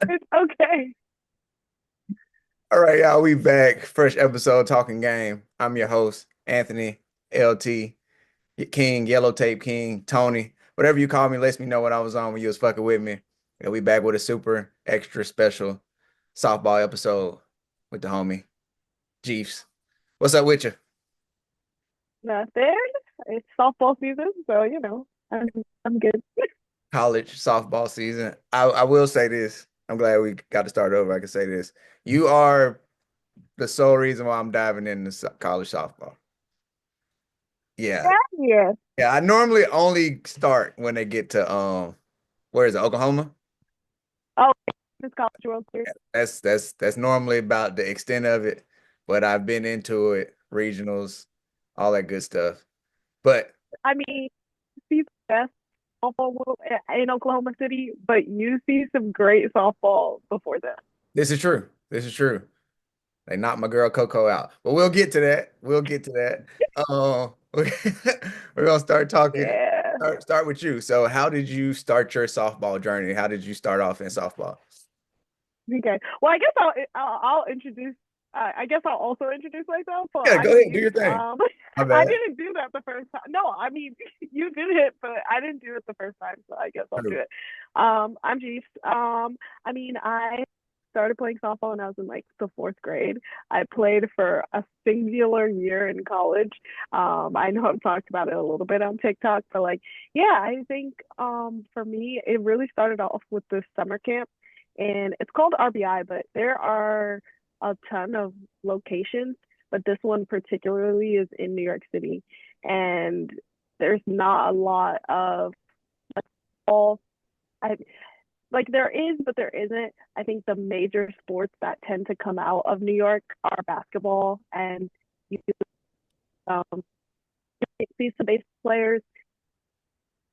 It's okay. All right, y'all, we back. Fresh episode Talking Game. I'm your host, Anthony, LT, King, Yellow Tape King, Tony. Whatever you call me, lets me know when I was on when you was fucking with me. And we back with a super extra special softball episode with the homie, Jeeves. What's up with you? Nothing. It's softball season, so I'm I'm good. College softball season. I will say this. I'm glad we got to start over. I can say this. You are the sole reason why I'm diving into college softball. Yeah. Yeah. Yeah, I normally only start when they get to where is it, Oklahoma? Oh, it's College World Series. That's normally about the extent of it, but I've been into it, regionals, all that good stuff. But I mean, you see the best softball in Oklahoma City, but you see some great softball before that. this is true. This is true. They knocked my girl Coco out. But we'll get to that. We'll get to that. We're gonna start talking. Yeah. Start with you. So how did you start your softball journey? How did you start off in softball? Okay. Well, I guess I'll introduce. I guess I'll also introduce myself. So Yeah, I'm go ahead, do Jeeves. your thing. My I bad. didn't do that the first time. No, I mean you did it, but I didn't do it the first time. So I guess I'll do True. it. I'm Jeeves. I mean I started playing softball when I was in like the fourth grade. I played for a singular year in college. I know I've talked about it a little bit on TikTok, but like, yeah, I think for me it really started off with this summer camp and it's called RBI, but there are a ton of locations, but this one particularly is in New York City, and there's not a lot of all. I like there is, but there isn't. I think the major sports that tend to come out of New York are basketball, and you um, see some base players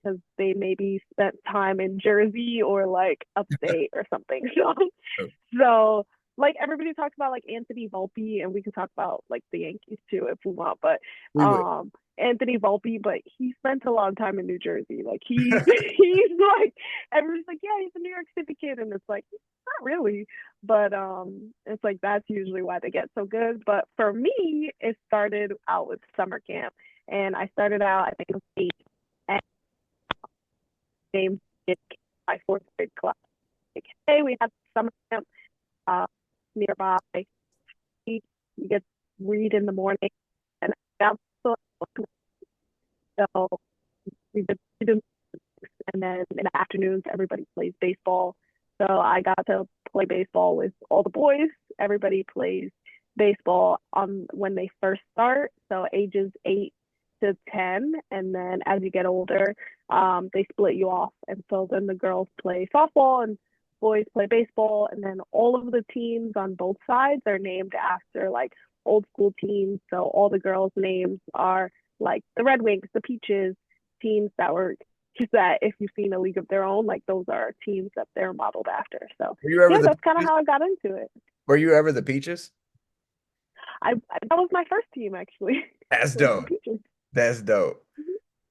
because they maybe spent time in Jersey or like upstate or something. So like everybody talks about like Anthony Volpe, and we can talk about like the Yankees too if we want, but We would. Anthony Volpe, but he spent a long time in New Jersey. Like he's he's like everybody's like, yeah, he's a New York City kid, and it's like not really, but it's like that's usually why they get so good. But for me, it started out with summer camp, and I started out I think it was 8 and named my fourth grade class. Like, hey, we have summer camp uh, nearby. You get to read in the morning, and that's so we did read, and then in the afternoons everybody plays baseball. So I got to play baseball with all the boys. Everybody plays baseball on when they first start, so ages 8 to 10, and then as you get older, they split you off, and so then the girls play softball and boys play baseball, and then all of the teams on both sides are named after like old school teams. So all the girls' names are like the Red Wings, the Peaches, teams that were just that if you've seen A League of Their Own, like those are teams that they're modeled after. So Were you ever yeah, the that's kind of Peaches? how I got into it. Were you ever the Peaches? That was my first team actually. That's Was the dope. Peaches. That's dope.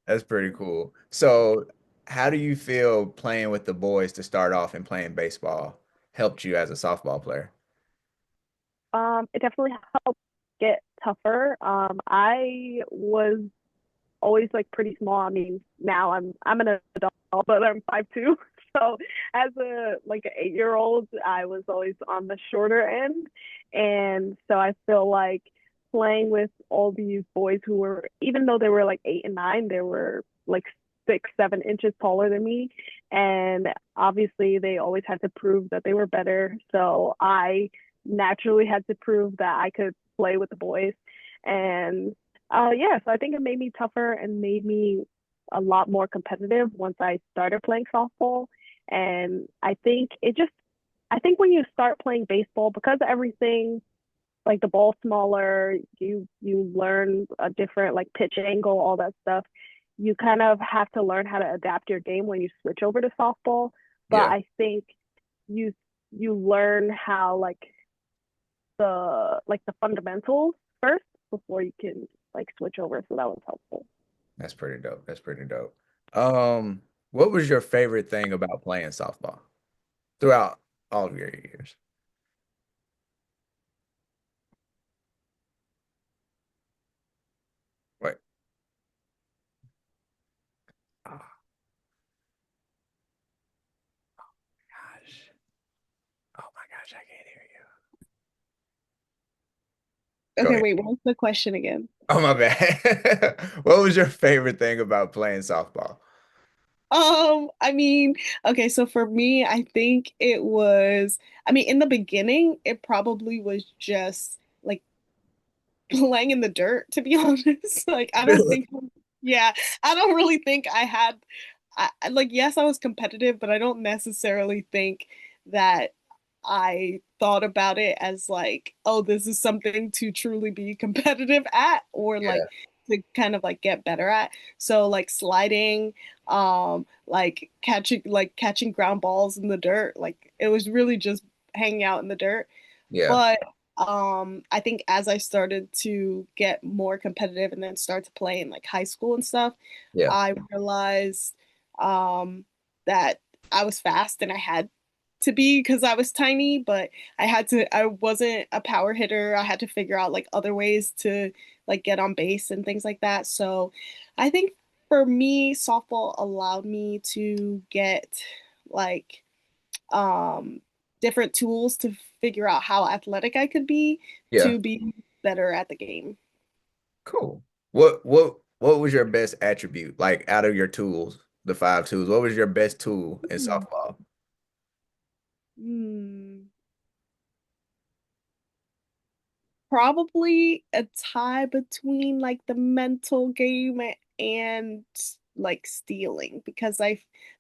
That's pretty cool. So, how do you feel playing with the boys to start off and playing baseball helped you as a softball player? It definitely helped get tougher. I was always like pretty small. I mean, now I'm an adult, but I'm 5'2". So as a like an 8-year old, I was always on the shorter end, and so I feel like playing with all these boys who were, even though they were like 8 and 9, they were like 6, 7 inches taller than me, and obviously they always had to prove that they were better. So I naturally had to prove that I could play with the boys, and yeah, so I think it made me tougher and made me a lot more competitive once I started playing softball. And I think when you start playing baseball, because everything, like the ball's smaller, you learn a different like pitch angle, all that stuff. You kind of have to learn how to adapt your game when you switch over to softball. But Yeah, I think you you learn how the fundamentals first before you can like switch over. So that was helpful. that's pretty dope. That's pretty dope. Um, what was your favorite thing about playing softball throughout? all of your years. Wait. Oh gosh. Oh my gosh, I can't hear you. Go Okay, ahead. wait, what was the question again? Oh my bad. What was your favorite thing about playing softball? I mean, okay, so for me, I think it was, I mean, in the beginning, it probably was just like playing in the dirt, to be honest. Like, I don't Really? think, yeah, I don't really think I had, like, yes, I was competitive, but I don't necessarily think that I thought about it as like, oh, this is something to truly be competitive at or Yeah, like to kind of like get better at. So like sliding, like catching ground balls in the dirt, like it was really just hanging out in the dirt. yeah, But I think as I started to get more competitive and then start to play in like high school and stuff, yeah, I realized um that I was fast and I had to be because I was tiny, but I wasn't a power hitter. I had to figure out like other ways to like get on base and things like that. So I think for me, softball allowed me to get like um, different tools to figure out how athletic I could be yeah. to be better at the game. Cool. What was your best attribute? Like out of your tools, the five tools, what was your best tool in Hmm. softball? Hmm. Probably a tie between like the mental game and like stealing because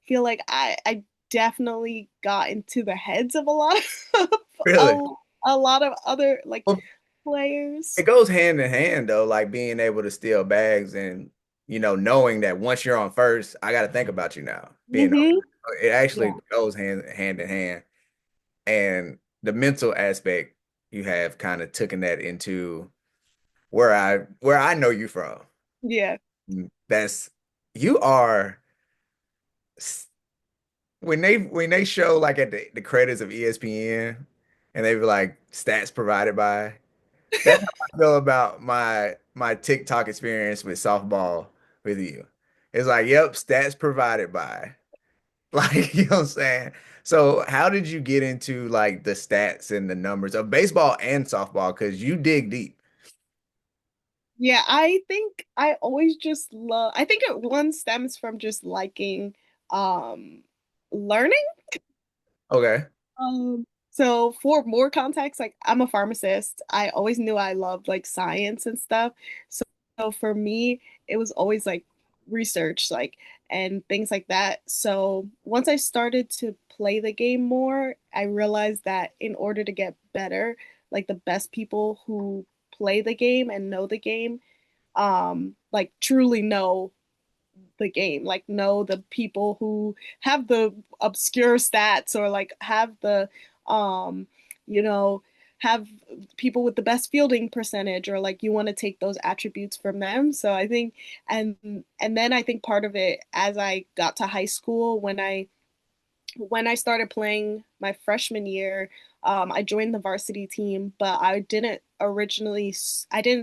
feel like I definitely got into the heads of a lot of Really? a lot of other like Well, it players. goes hand in hand though, like being able to steal bags and knowing that once you're on first, I got to think about you now. Being Hmm. it actually Yeah. goes hand in hand. And the mental aspect, you have kind of taken that into where I know you from. Yeah. That's you are when they show like at the credits of ESPN and they were like stats provided by. That's how I feel about my TikTok experience with softball with you. It's like, yep, stats provided by. Like, you know what I'm saying? So how did you get into like the stats and the numbers of baseball and softball? Because you dig deep. Yeah, I think I always just love I think it one stems from just liking um learning. Okay. So for more context, like I'm a pharmacist. I always knew I loved like science and stuff. So, so for me, it was always like research, like and things like that. So once I started to play the game more, I realized that in order to get better, like the best people who play the game and know the game, like truly know the game, like know the people who have the obscure stats or like have the um you know have people with the best fielding percentage or like you want to take those attributes from them. So I think and and then I think part of it as I got to high school when I started playing my freshman year, I joined the varsity team, but I didn't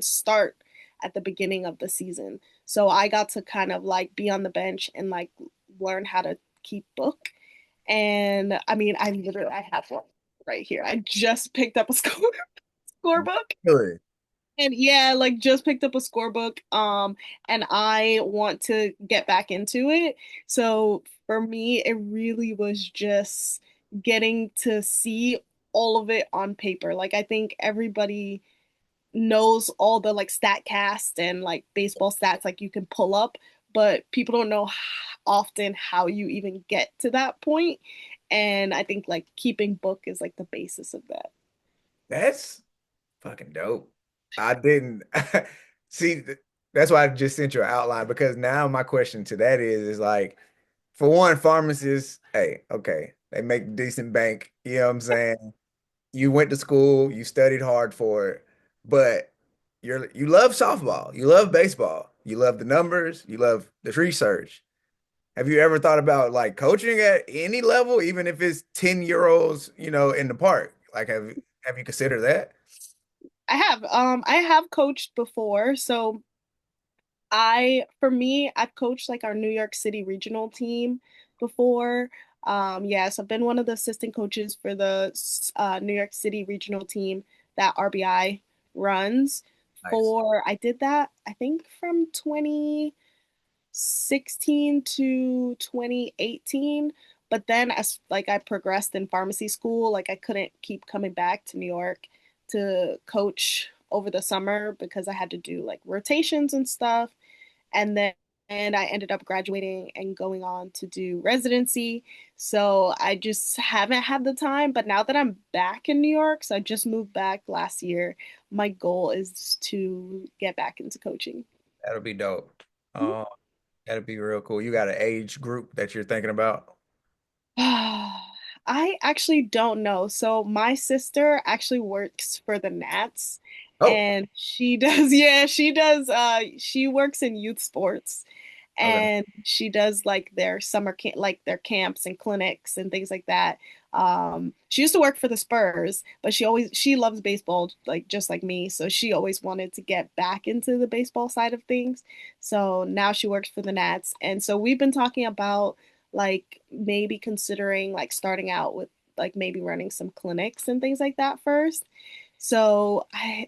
start at the beginning of the season. So I got to kind of like be on the bench and like learn how to keep book. And I mean, I have one right here. I just picked up a scorebook. Good. And yeah, like just picked up a scorebook. And I want to get back into it. So for me, it really was just getting to see all of it on paper. Like I think everybody knows all the like stat cast and like baseball stats like you can pull up, but people don't know often how you even get to that point. And I think like keeping book is like the basis of that. That's fucking dope. I didn't see that's why I just sent you an outline because now my question to that is like for one, pharmacists, hey, okay, they make decent bank, you know what I'm saying? You went to school, you studied hard for it, but you love softball, you love baseball, you love the numbers, you love the research. Have you ever thought about like coaching at any level, even if it's 10-year-olds, in the park? Like have you considered that? I have coached before, so for me, I've coached like our New York City regional team before. Yes, I've been one of the assistant coaches for the New York City regional team that RBI runs. Nice. I did that, I think from 2016 to 2018. But then as like I progressed in pharmacy school, like I couldn't keep coming back to New York to coach over the summer because I had to do like rotations and stuff. And then and I ended up graduating and going on to do residency. So I just haven't had the time. But now that I'm back in New York, so I just moved back last year, my goal is to get back into coaching. That'll be dope. Oh, that'd be real cool. You got an age group that you're thinking about? I actually don't know. So my sister actually works for the Nats Oh, and she does, yeah, she does, she works in youth sports okay. and she does like their summer camp, like their camps and clinics and things like that. She used to work for the Spurs, but she loves baseball like just like me, so she always wanted to get back into the baseball side of things. So now she works for the Nats, and so we've been talking about like maybe considering like starting out with like maybe running some clinics and things like that first. So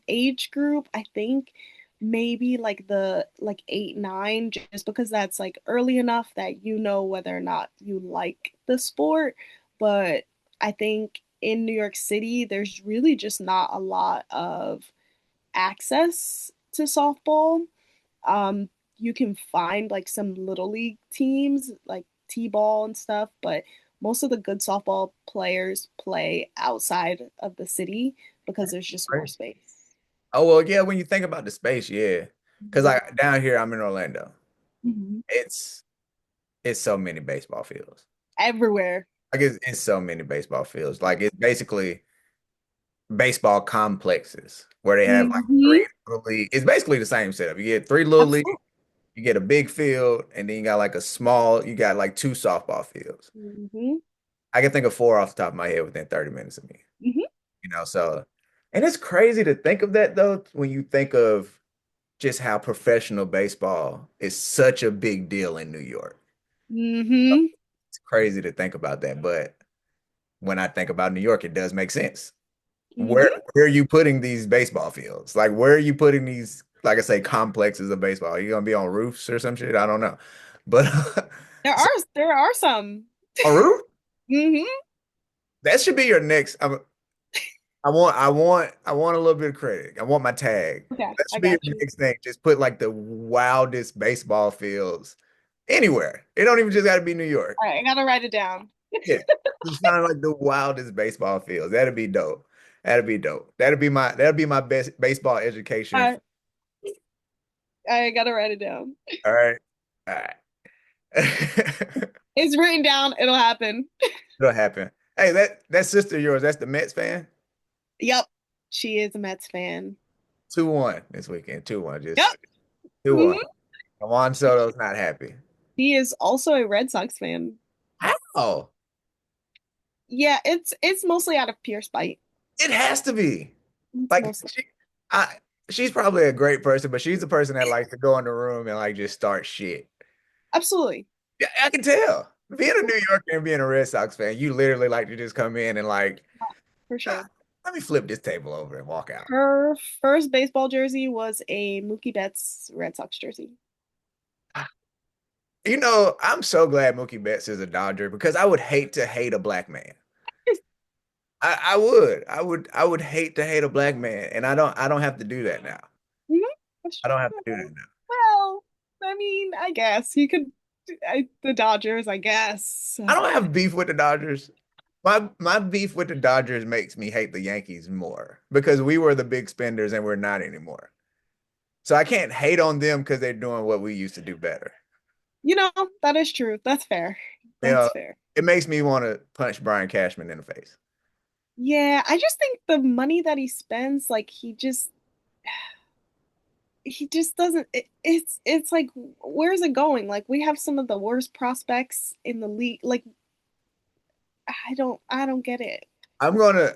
age group, I think maybe like the like 8, 9, just because that's like early enough that you know whether or not you like the sport. But I think in New York City, there's really just not a lot of access to softball. You can find like some little league teams like T-ball and stuff, but most of the good softball players play outside of the city because there's just more Great. space. Oh well, yeah. When you think about the space, yeah. Because Mhm. like down here, I'm in Orlando. Mhm. It's it's so many baseball fields. Everywhere. Like it's so many baseball fields. Like it's basically baseball complexes where they have like Hmm. three little league. It's basically the same setup. You get three little league, Absolutely. you get a big field, and then you got like a small. You got like two softball fields. Hmm. I can think of four off the top of my head within 30 minutes of me. Hmm. So, and it's crazy to think of that though, when you think of just how professional baseball is such a big deal in New York. Hmm. It's crazy to think about that, but when I think about New York, it does make sense. Where Hmm. where are you putting these baseball fields? Like where are you putting these, like I say, complexes of baseball? Are you gonna be on roofs or some shit? I don't know. But There so, are there are some. a roof? Hmm. That should be your next. I want a little bit of credit. I want my tag. Okay, That I should be your got you. next thing. Just put like the wildest baseball fields anywhere. It don't even just got to be New York. All right, I gotta write it down. Yeah. Just find like the wildest baseball fields. That'd be dope. That'd be dope. That'd be my best baseball education. I I gotta write it down. All right. All right. It's written down. It'll happen. It'll happen. Hey, that sister of yours, that's the Mets fan? Yep, she is a Mets fan. 2-1 this weekend. 2-1. Yep. Just 2-1. Hmm. Juan Soto's not happy. He is also a Red Sox fan. How? Yeah, it's mostly out of pure spite. It has to be. It's Like mostly I she's probably a great person, but she's the person that likes to go in the room and like just start shit. absolutely Yeah, I can tell. Being a New Yorker and being a Red Sox fan, you literally like to just come in and like, for "Ah, sure. let me flip this table over and walk out." Her first baseball jersey was a Mookie Betts Red Sox jersey. I'm so glad Mookie Betts is a Dodger because I would hate to hate a black man. I would. I would hate to hate a black man, and I don't have to do that now. Mhm. I don't have to do that now. Well, I mean, I guess he could. The Dodgers, I guess. I don't have beef with the Dodgers. My beef with the Dodgers makes me hate the Yankees more because we were the big spenders and we're not anymore. So I can't hate on them because they're doing what we used to do better. You know, that is true. That's fair. You That's know, fair. it makes me want to punch Brian Cashman in the face. Yeah, I just think the money that he spends, like he just he just doesn't it's like where's it going? Like we have some of the worst prospects in the league. Like I don't get it. I'm gonna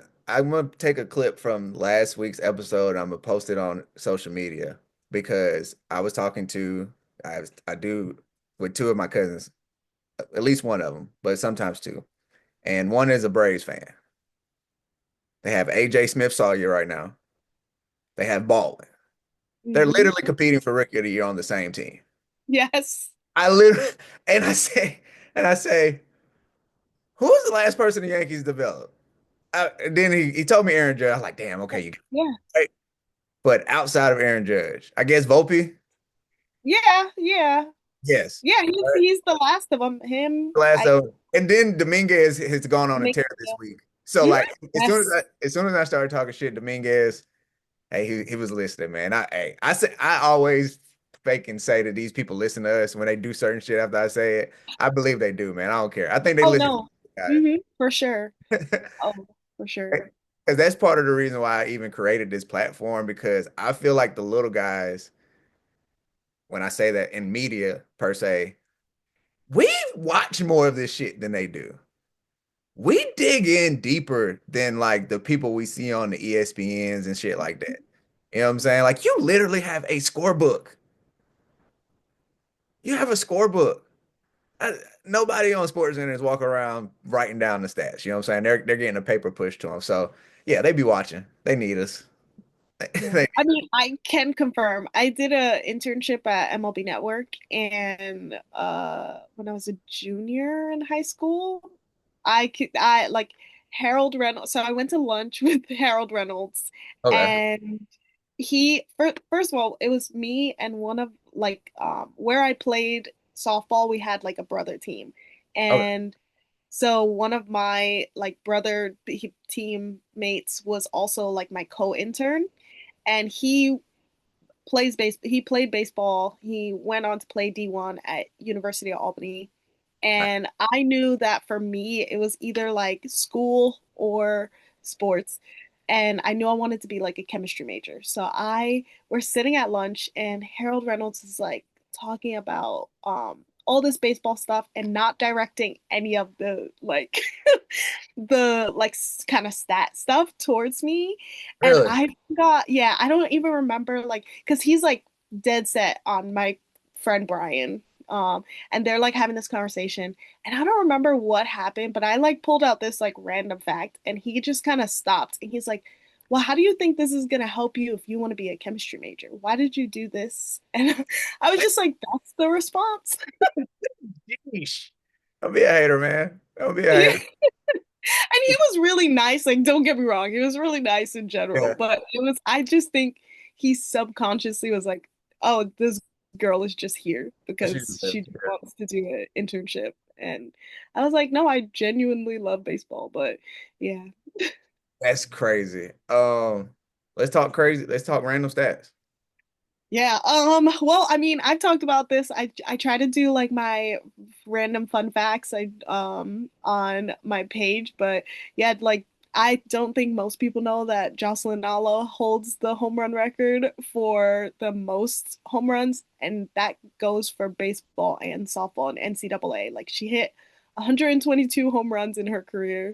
take a clip from last week's episode. I'm gonna post it on social media because I was talking to I do with two of my cousins, at least one of them, but sometimes two. And one is a Braves fan. They have AJ Smith Sawyer right now. They have Baldwin. They're Hmm. literally competing for Rookie of the Year on the same team. Yes. I literally and I say, who's the last person the Yankees developed? Then he told me Aaron Judge. I was like, damn, okay, you got Yeah. it. Right? But outside of Aaron Judge, I guess Volpe, Yeah, yeah. yes. Yeah, All right. he's the last of them. Him, Last I of, and then Dominguez has gone on a make tear this yeah. week. So Mhm. like Yes. as soon as I started talking shit, Dominguez, hey, he was listening, man. I say I always fake and say that these people listen to us when they do certain shit after I say it. I believe they do, man. I don't care. I think they Oh listen to no. you Hmm. For sure. guys. Oh, for sure. Because that's part of the reason why I even created this platform because I feel like the little guys, when I say that in media per se, we watch more of this shit than they do. We dig in deeper than like the people we see on the ESPNs and shit like that. You know what I'm saying? Like you literally have a scorebook. You have a scorebook. I, Nobody on Sports Center is walking around writing down the stats. You know what I'm saying? They're getting a paper pushed to them. So yeah, they be watching. They need us. Yeah. They I need mean, I can confirm. I did a internship at MLB Network and when I was a junior in high school, I like Harold Reynolds. So I went to lunch with Harold Reynolds us. Okay. and first of all, it was me and one of like where I played softball, we had like a brother team. Okay. And so one of my like brother teammates was also like my co-intern and he played baseball. He went on to play D1 at University of Albany. Right. And I knew that for me it was either like school or sports. And I knew I wanted to be like a chemistry major. So I we're sitting at lunch and Harold Reynolds is like talking about all this baseball stuff and not directing any of the like the like kind of stat stuff towards me. And Really? I forgot, yeah, I don't even remember like because he's like dead set on my friend Brian. And they're like having this conversation, and I don't remember what happened, but I like pulled out this like random fact, and he just kind of stopped, and he's like, "Well, how do you think this is gonna help you if you want to be a chemistry major? Why did you do this?" And I was just like, "That's the response." Sheesh. Don't be a hater, man. Don't be a Yeah. hater. And he was really nice. Like, don't get me wrong, he was really nice in general. Yeah. But I just think he subconsciously was like, oh, this girl is just here She's because she just wants to do an internship. And I was like, no, I genuinely love baseball. But yeah. That's crazy. Let's talk crazy. Let's talk random stats. Yeah, well, I mean, I've talked about this. I try to do like my random fun facts on my page, but yeah, like I don't think most people know that Jocelyn Nalo holds the home run record for the most home runs, and that goes for baseball and softball and NCAA. Like she hit 122 home runs in her career,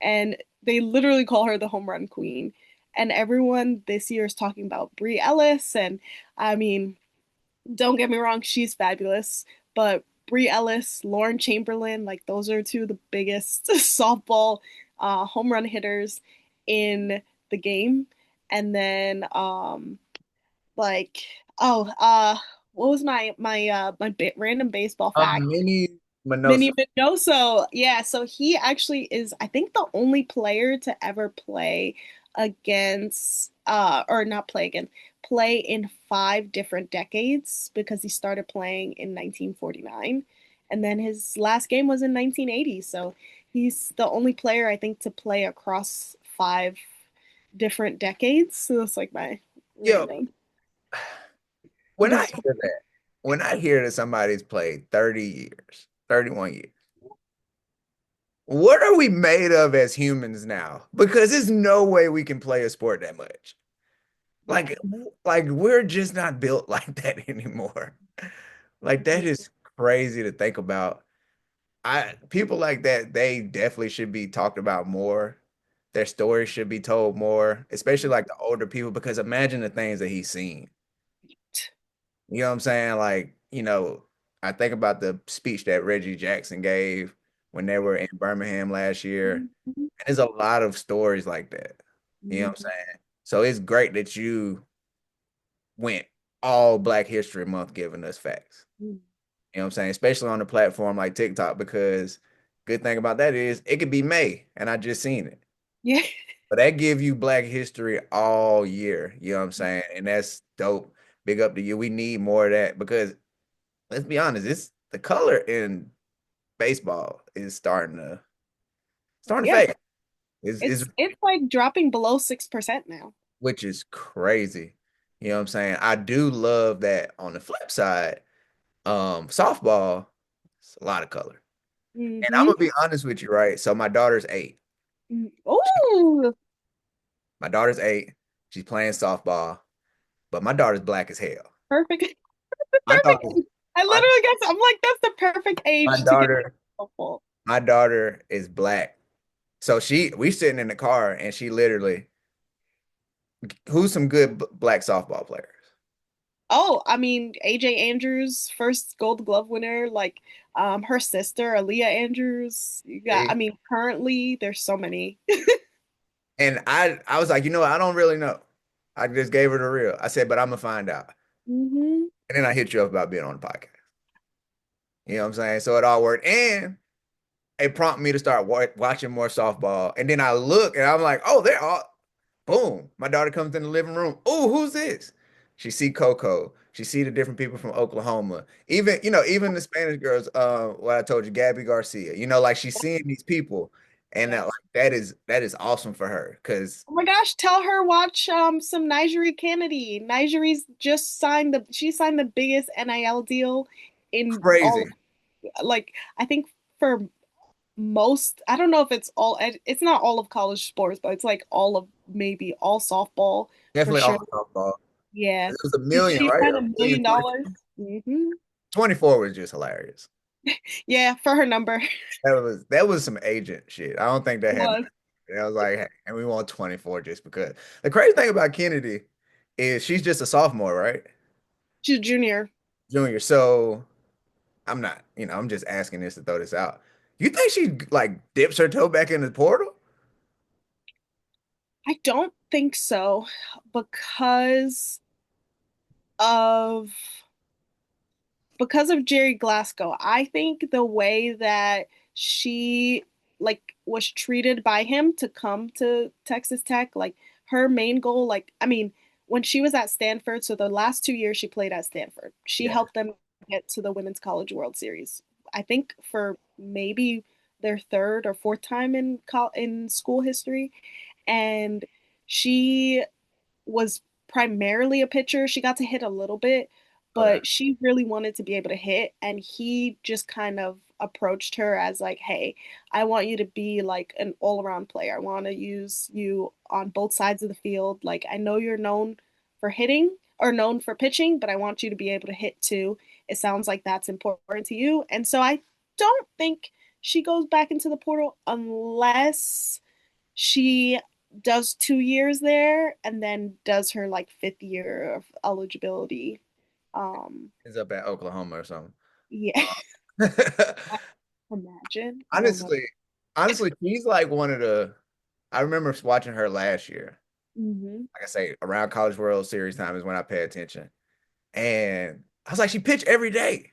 and they literally call her the home run queen. And everyone this year is talking about Brie Ellis, and I mean, don't get me wrong, she's fabulous, but Brie Ellis, Lauren Chamberlain, like those are two of the biggest softball home run hitters in the game. And then like oh what was my random baseball fact? Mini Minoso. Minnie Minoso. Yeah, so he actually is, I think, the only player to ever play against, or not play again, play in five different decades because he started playing in 1949. And then his last game was in 1980. So he's the only player, I think, to play across five different decades. So that's like my Yo, random when I baseball. hear that, when I hear that somebody's played 30 years, 31 years, what are we made of as humans now? Because there's no way we can play a sport that much. Like we're just not built like that anymore. Like that is crazy to think about. I people like that, they definitely should be talked about more. Their stories should be told more, especially like the older people, because imagine the things that he's seen. You know what I'm saying? Like, I think about the speech that Reggie Jackson gave when they were in Birmingham last year. Mhm. There's a lot of stories like that. You know what I'm Mhm. saying? So it's great that you went all Black History Month giving us facts. You know what I'm saying? Especially on a platform like TikTok, because good thing about that is it could be May and I just seen it. Yeah. But that give you Black history all year. You know what I'm saying? And that's dope. Big up to you. We need more of that because let's be honest, it's the color in baseball is starting to Yeah. fade. Is It's like dropping below 6% now. which is crazy. You know what I'm saying? I do love that on the flip side, softball, it's a lot of color. And I'm Hmm. gonna be honest with you, right? So my daughter's 8. Oh, My daughter's 8. She's playing softball, but my daughter's black as hell. perfect. My Perfect daughter, age. I my, literally guess I'm like, that's the perfect my age to get daughter, helpful. my daughter is black. So we sitting in the car and she literally, who's some good black softball players? Oh, I mean, AJ Andrews, first Gold Glove winner, like her sister, Aaliyah Andrews. You got, I See? mean, currently there's so many. And I was like, I don't really know. I just gave her the real. I said, but I'm gonna find out. Hmm. And then I hit you up about being on the podcast. You know what I'm saying? So it all worked. And it prompted me to start watching more softball. And then I look and I'm like, oh, they're all boom. My daughter comes in the living room. Oh, who's this? She see Coco. She see the different people from Oklahoma. Even the Spanish girls, what I told you, Gabby Garcia. Like she's seeing these people. And Yeah. that is awesome for her because Oh my gosh, tell her watch some Nigeri Kennedy. Nigeri's just signed she signed the biggest NIL deal in all crazy. like I think for most, I don't know if it's not all of college sports, but it's like all of maybe all softball for Definitely sure. all softball. Yeah. It was a Did million, she right? sign A million $1 million? 24. Hmm. 24 was just hilarious. Yeah, for her number. That was some agent shit. I don't think that had Was. nothing. I was like, hey, and we want 24 just because. The crazy thing about Kennedy is she's just a sophomore, right? She's a junior. Junior. So I'm just asking this to throw this out. You think she like dips her toe back in the portal? I don't think so because of Jerry Glasgow. I think the way that she like was treated by him to come to Texas Tech, like her main goal, like I mean, when she was at Stanford, so the last 2 years she played at Stanford, she Yeah, helped them get to the Women's College World Series. I think for maybe their third or fourth time in school history, and she was primarily a pitcher. She got to hit a little bit, okay. but she really wanted to be able to hit. And he just kind of approached her as like, hey, I want you to be like an all-around player. I want to use you on both sides of the field. Like, I know you're known for hitting or known for pitching, but I want you to be able to hit too. It sounds like that's important to you. And so I don't think she goes back into the portal unless she does 2 years there and then does her like fifth year of eligibility. Ends up at Oklahoma or something. Yeah, Uh, I imagine. I don't know. honestly, honestly, she's like one of the. I remember watching her last year. Hmm. Like I say, around College World Series time is when I pay attention. And I was like, she pitched every day.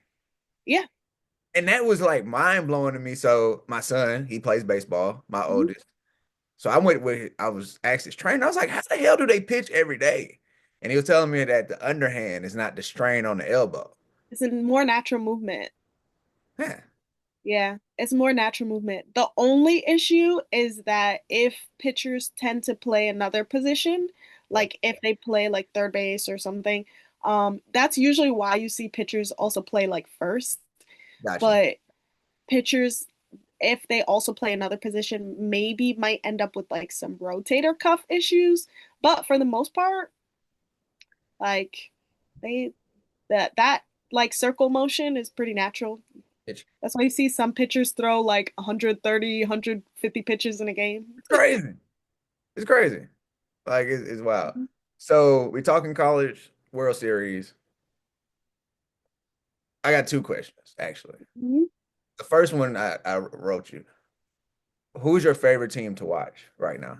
Yeah. And that was like mind blowing to me. So my son, he plays baseball, my Mhm. oldest. So I was asked his trainer, I was like, how the hell do they pitch every day? And he was telling me that the underhand is not the strain on the elbow. It's a more natural movement. Yeah, Yeah, it's more natural movement. The only issue is that if pitchers tend to play another position, yeah, like if they play like third base or something, that's usually why you see pitchers also play like first. gotcha. But pitchers, if they also play another position, maybe might end up with like some rotator cuff issues. But for the most part, Like they that like circle motion is pretty natural. It's That's why you see some pitchers throw like 130, 150 pitches in a game. crazy. It's crazy. Like it's wild. So we talking college World Series. I got two questions actually. Mhm. The first one I wrote you. Who's your favorite team to watch right now?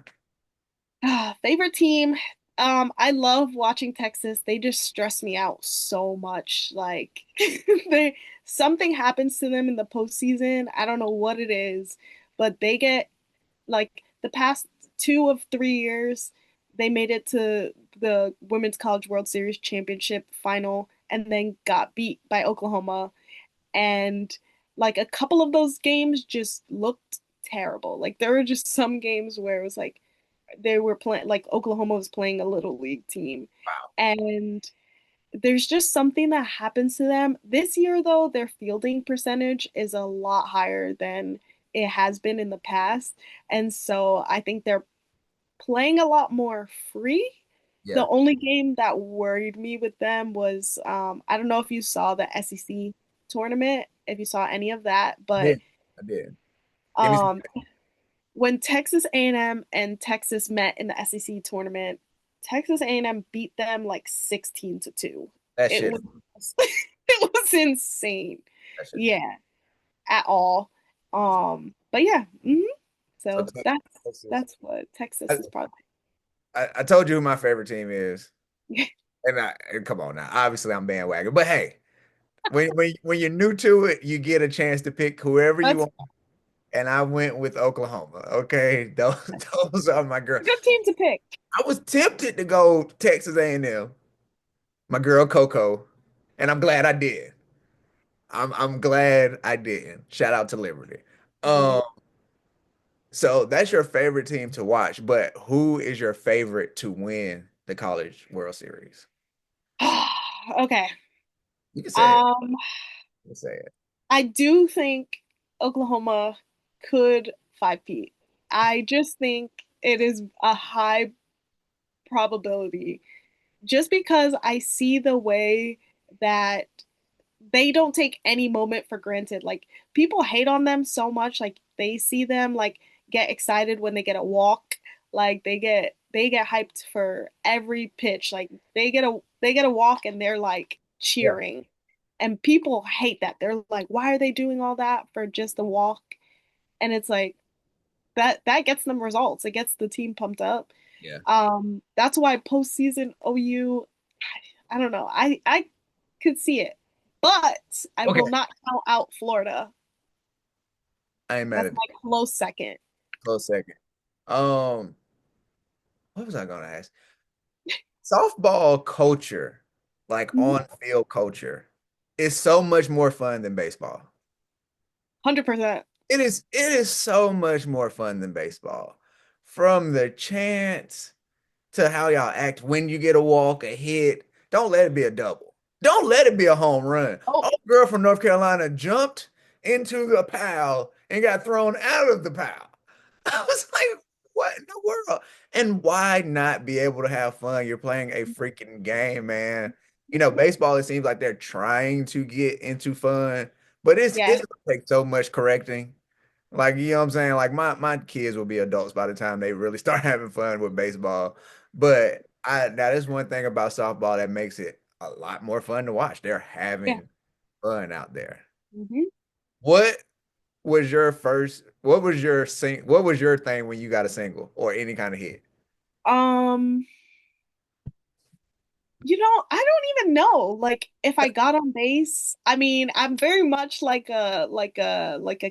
Favorite team. I love watching Texas. They just stress me out so much. Like they something happens to them in the postseason. I don't know what it is, but they get like the past 2 of 3 years, they made it to the Women's College World Series championship final and then got beat by Oklahoma. And like a couple of those games just looked terrible. Like there were just some games where it was like they were playing like Oklahoma was playing a little league team. Wow. And there's just something that happens to them. This year though, their fielding percentage is a lot higher than it has been in the past. And so I think they're playing a lot more free. The Yeah, only game that worried me with them was I don't know if you saw the SEC tournament, if you saw any of that, I but did. I did. Give me some. um, when Texas A&M and Texas met in the SEC tournament, Texas A&M beat them like 16-2. That It shit. was it was insane. That shit. Yeah, at all. But yeah, So so Texas. that's what I, Texas is probably. I told you who my favorite team is, and come on now. Obviously, I'm bandwagon, but hey, when you're new to it, you get a chance to pick whoever you That's want. And I went with Oklahoma. Okay, those are my girl. a good team to pick. I was tempted to go Texas A&M, my girl Coco, and I'm glad I did. I'm glad I did. Shout out to Liberty. Mhm. Um, so that's your favorite team to watch, but who is your favorite to win the College World Series? Okay. You can say it. Um, You can say it. I do think Oklahoma could 5-peat. I just think it is a high probability just because I see the way that they don't take any moment for granted. Like people hate on them so much. Like they see them like get excited when they get a walk. Like they get hyped for every pitch. Like they get a walk and they're like Yeah, cheering. And people hate that. They're like, why are they doing all that for just a walk? And it's like that gets them results. It gets the team pumped up. yeah. That's why postseason OU, I don't know. I could see it, but I Okay, will not count out Florida. I ain't mad That's at my close second. close second. Um, what was I gonna ask? Softball culture, like Mhm. on field culture, is so much more fun than baseball. 100%. It is so much more fun than baseball. From the chants to how y'all act when you get a walk, a hit. Don't let it be a double. Don't let it be a home run. Oh, Oh, girl from North Carolina jumped into a pile and got thrown out of the pile. I was like, what in the world? And why not be able to have fun? You're playing a freaking game, man. Baseball, it seems like they're trying to get into fun, but it's yeah, gonna take so much correcting. Like, you know what I'm saying? Like my kids will be adults by the time they really start having fun with baseball. But that is one thing about softball that makes it a lot more fun to watch. They're yeah. having fun out there. hmm What what was your thing when you got a single or any kind of hit? Um, I don't even know. Like if I got on base, I mean, I'm very much like a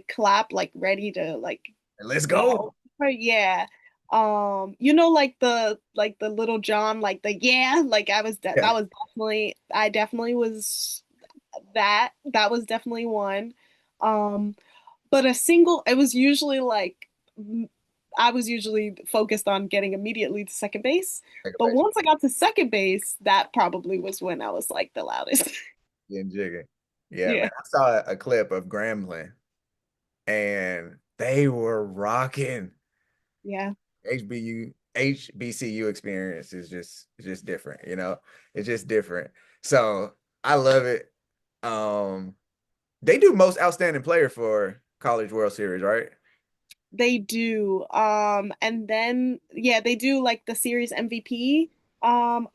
clap, like ready to like Let's go. go. But yeah. Like the little John, like the yeah, like Yeah. that was definitely I definitely was that was definitely one. Um, but a single, it was usually like I was usually focused on getting immediately to second base. Take a But base. once I got to second base, that probably was when I was like the loudest. Getting jiggy. Yeah, Yeah. man. I saw a clip of Grambling and they were rocking. Yeah. HBCU experience is just different, you know. It's just different. So I love it. Um, they do most outstanding player for College World Series, right? They do. And then yeah, they do like the series MVP. I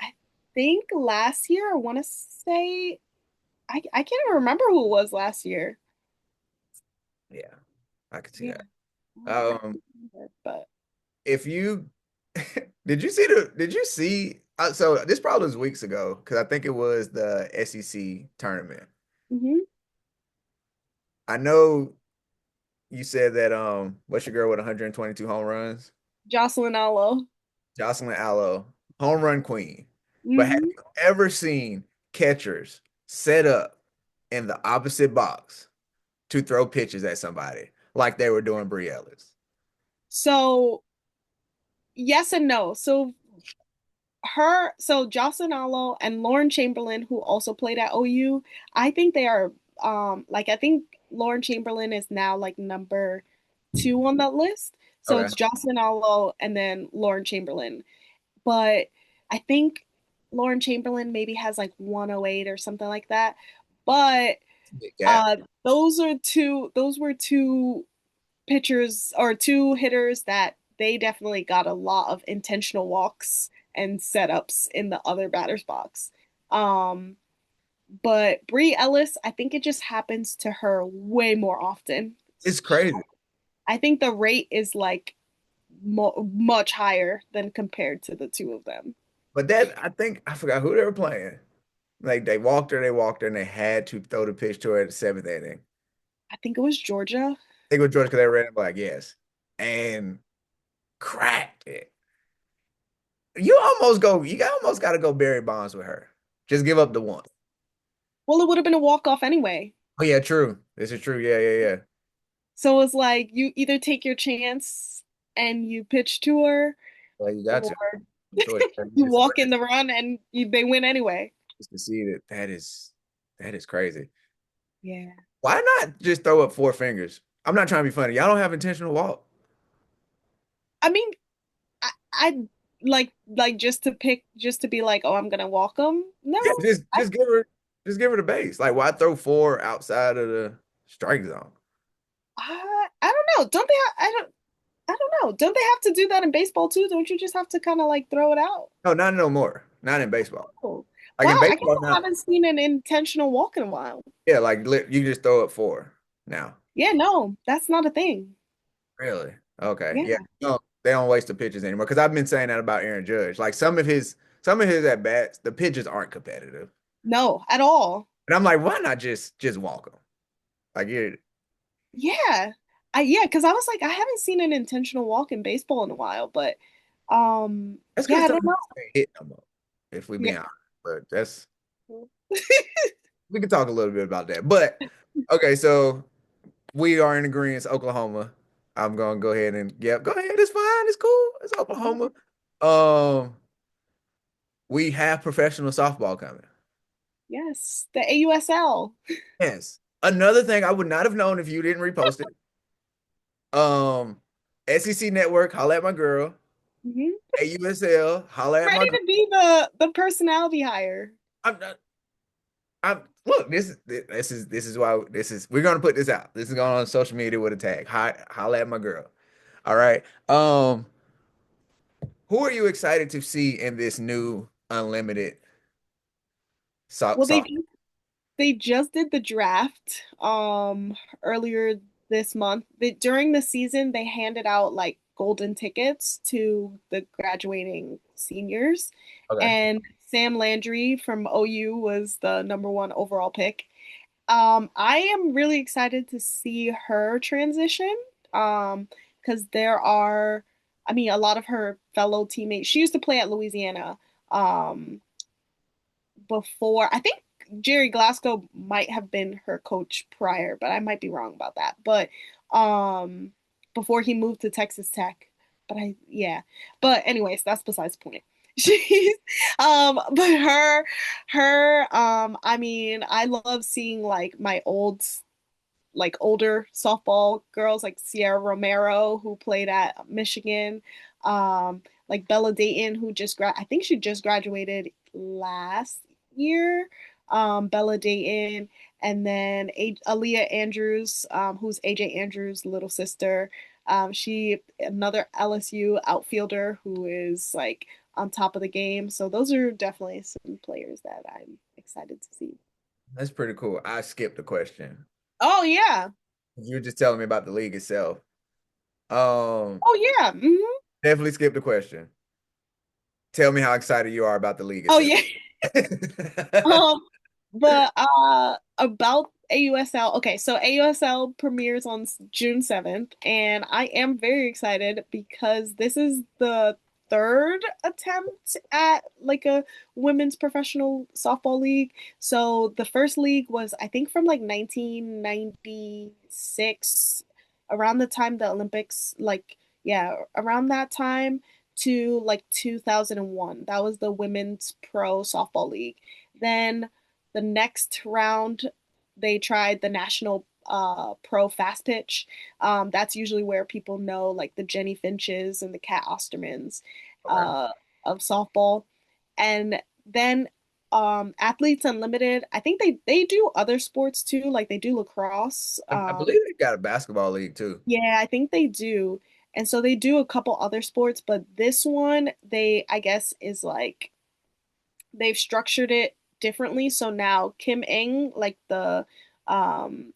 think last year, I want to say I can't even remember who it was last year. Yeah, I could see Yeah, that. I Um, can't remember, but if you did you see so this probably was weeks ago because I think it was the SEC tournament. mhm. I know you said that what's your girl with 122 home runs? Jocelyn Allo. Jocelyn Allo, home run queen. But have Hmm. you ever seen catchers set up in the opposite box to throw pitches at somebody like they were doing Brie Ellis? So yes and no. So Jocelyn Allo and Lauren Chamberlain, who also played at OU, I think they are like I think Lauren Chamberlain is now like number two on that list. So Okay. it's Jocelyn Allo and then Lauren Chamberlain. But I think Lauren Chamberlain maybe has like 108 or something like that. But Big gap. those were two pitchers or two hitters that they definitely got a lot of intentional walks and setups in the other batter's box. Um, but Brie Ellis, I think it just happens to her way more often. It's crazy. I think the rate is like much higher than compared to the two of them. But that I think I forgot who they were playing. Like they walked her, and they had to throw the pitch to her at the seventh inning. I think it was Georgia. I think it was George because they ran it like yes, and cracked it. You almost got to go Barry Bonds with her. Just give up the one. Well, it would have been a walk-off anyway. Oh yeah, true. This is true. Yeah, yeah, yeah. So it's like you either take your chance and you pitch to her, Well, you got or to. Throw it 30 you minutes away walk in the run and they win anyway. just to see that is crazy. Yeah. Why not just throw up four fingers? I'm not trying to be funny. Y'all don't have intentional walk. I mean, I like just to be like, oh, I'm gonna walk them. No, Yeah, I just give her the base. Like why throw four outside of the strike zone? I don't know. Don't they? I don't know. Don't they have to do that in baseball too? Don't you just have to kind of like throw it out? No, not no more. Not in baseball. Oh, Like in wow. I guess baseball I now, haven't seen an intentional walk in a while. yeah, like you just throw up four now. Yeah, no, that's not a thing. Really? Okay. Yeah, Yeah. No, they don't waste the pitches anymore. Because I've been saying that about Aaron Judge. Like some of his at bats, the pitches aren't competitive. no, at all. And I'm like, why not just walk them? Like you Yeah. Yeah, because I was like, I haven't seen an intentional walk in baseball in a while, but that's yeah, because I some don't know. ain't hit no more, if we Yeah. be honest. But that's we can talk a little bit about that. But okay, so we are in agreement, Oklahoma. I'm gonna go ahead and yep, go ahead. It's fine, it's cool. It's Oklahoma. Um, we have professional softball coming. Yes, the AUSL. Yes. Another thing I would not have known if you didn't repost it. SEC Network, holla at my girl. Mhm. AUSL, holla at my Ready girl. to be the personality hire. I'm not, look, this is why we're gonna put this out. This is going on social media with a tag. Holla at my girl. All right. Who are you excited to see in this new unlimited Well, soft? they just did the draft earlier this month. During the season, they handed out like golden tickets to the graduating seniors, Okay. and Sam Landry from OU was the number one overall pick. I am really excited to see her transition. Because there are, I mean, a lot of her fellow teammates. She used to play at Louisiana. Um, before. I think Jerry Glasgow might have been her coach prior, but I might be wrong about that. But um before he moved to Texas Tech. But yeah. But anyways, that's besides the point. She's but her I mean, I love seeing like my older softball girls like Sierra Romero who played at Michigan. like Bella Dayton, who I think she just graduated last year. Bella Dayton, and then Aaliyah Andrews, who's AJ Andrews' little sister. She another LSU outfielder who is like on top of the game. So those are definitely some players that I'm excited to see. That's pretty cool. I skipped the question. Oh yeah. You're just telling me about the league itself. Um, Oh yeah. Definitely skipped the question. Tell me how excited you are about the league Oh itself. yeah. Um, but about AUSL. Okay, so AUSL premieres on June 7th, and I am very excited because this is the third attempt at like a women's professional softball league. So the first league was I think from like 1996, around the time the Olympics, like yeah, around that time to like 2001. That was the women's pro softball league. Then the next round, they tried the national pro fast pitch. That's usually where people know like the Jenny Finches and the Kat Ostermans Okay. uh, of softball. And then Athletes Unlimited, I think they do other sports too, like they do lacrosse. I believe they've got a basketball league too. Yeah, I think they do. And so they do a couple other sports, but this one they I guess is like they've structured it differently. So now Kim Eng, like the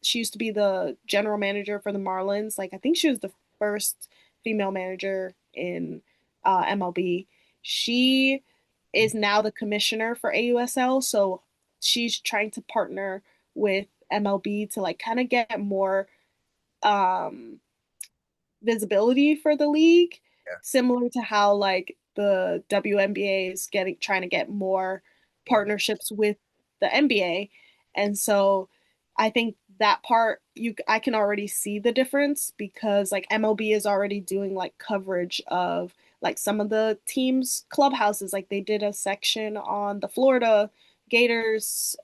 she used to be the general manager for the Marlins. Like I think she was the first female manager in MLB. She is now the commissioner for AUSL. So she's trying to partner with MLB to like kind of get more um visibility for the league, Yeah. similar to how like the WNBA is getting trying to get more partnerships with the NBA. And so I think that part I can already see the difference because like MLB is already doing like coverage of like some of the teams clubhouses, like they did a section on the Florida Gators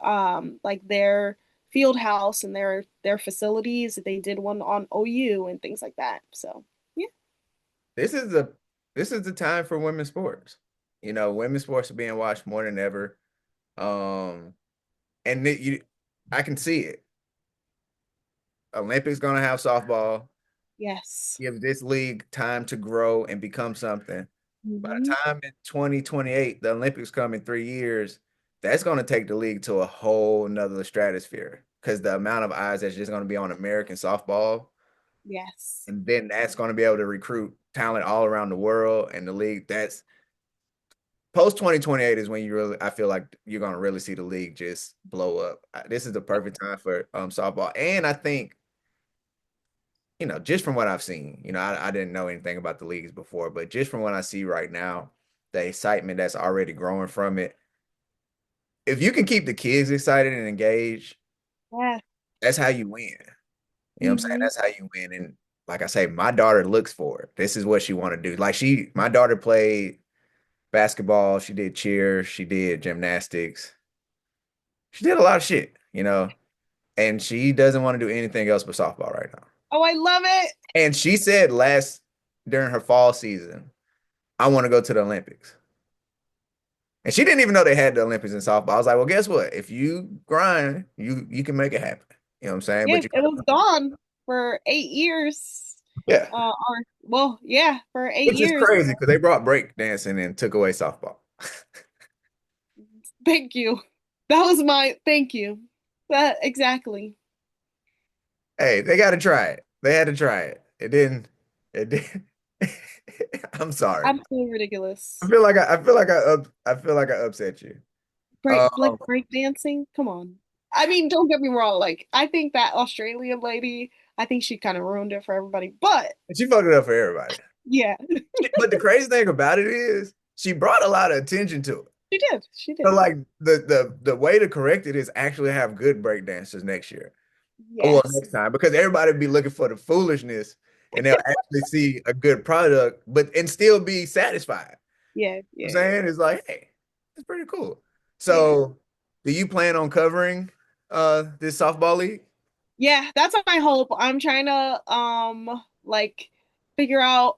like their field house and their facilities. They did one on OU and things like that. So yeah. This is the this is the time for women's sports. You know, women's sports are being watched more than ever. Um, and I can see it. Olympics gonna have softball. Yes. Give this league time to grow and become something. By the Hmm. time in 2028, the Olympics come in 3 years, that's going to take the league to a whole nother stratosphere because the amount of eyes that's just going to be on American softball, Yes. and then that's going to be able to recruit talent all around the world. And the league that's post 2028 is when I feel like you're going to really see the league just blow up. This is the perfect time for softball. And I think just from what I've seen, I didn't know anything about the leagues before, but just from what I see right now, the excitement that's already growing from it, if you can keep the kids excited and engaged, Yeah. that's how you win. You know what I'm saying? Hmm. That's how you win. And like I say, my daughter looks for it. This is what she want to do. Like my daughter played basketball, she did cheer, she did gymnastics, she did a lot of shit, and she doesn't want to do anything else but softball right now. Oh, I love it. And she said during her fall season, I want to go to the Olympics. And she didn't even know they had the Olympics in softball. I was like, well, guess what? If you grind, you can make it happen. You know what I'm saying? Yeah, But you it was gone for 8 years. yeah. Or well, yeah, for eight Which is years. crazy because they brought break dancing and took away softball. Thank you. That was my thank you. That exactly. Hey, they gotta try it. They had to try it. It didn't. I'm sorry. Absolutely ridiculous. I feel like I upset you. Like break dancing. Come on. I mean, don't get me wrong. Like, I think that Australian lady, I think she kind of ruined it for everybody. But She fucked it up for everybody. yeah, But the crazy thing about it is she brought a lot of attention to it. she did. She So did. like the way to correct it is actually have good break dancers next year. Well, Yes. next time because everybody be looking for the foolishness and they'll actually see a good product, but and still be satisfied. Yeah. I'm Yeah. Yeah. saying it's like, hey, it's pretty cool. Yeah. So, do you plan on covering this softball league? Yeah. That's my hope. I'm trying to like figure out.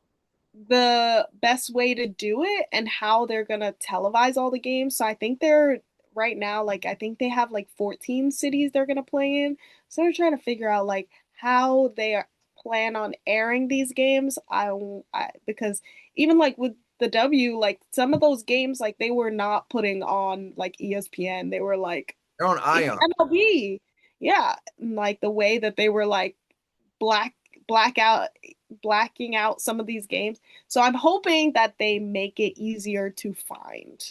the best way to do it and how they're gonna televise all the games. So I think they're right now, like I think they have like 14 cities they're gonna play in. So they're trying to figure out like how they plan on airing these games. Because even like with the W, like some of those games, like they were not putting on like ESPN. They were like They're on Ion. MLB. Yeah, like the way that they were like black blackout blacking out some of these games. So I'm hoping that they make it easier to find.